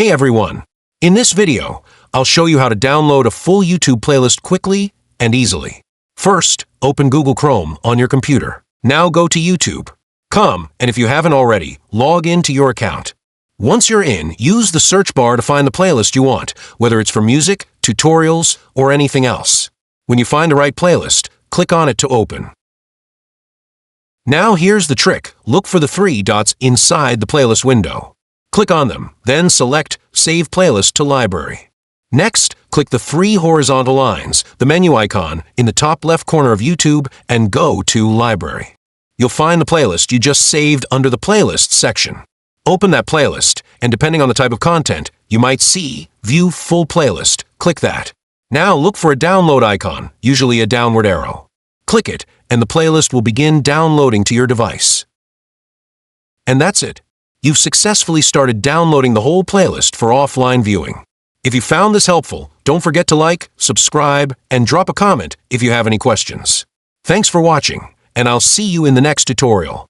Hey everyone! In this video, I'll show you how to download a full YouTube playlist quickly and easily. First, open Google Chrome on your computer. Now go to YouTube. And if you haven't already, log into your account. Once you're in, use the search bar to find the playlist you want, whether it's for music, tutorials, or anything else. When you find the right playlist, click on it to open. Now here's the trick. Look for the three dots inside the playlist window. Click on them, then select Save Playlist to Library. Next, click the three horizontal lines, the menu icon, in the top left corner of YouTube and go to Library. You'll find the playlist you just saved under the Playlists section. Open that playlist, and depending on the type of content, you might see View Full Playlist. Click that. Now look for a download icon, usually a downward arrow. Click it, and the playlist will begin downloading to your device. And that's it. You've successfully started downloading the whole playlist for offline viewing. If you found this helpful, don't forget to like, subscribe, and drop a comment if you have any questions. Thanks for watching, and I'll see you in the next tutorial.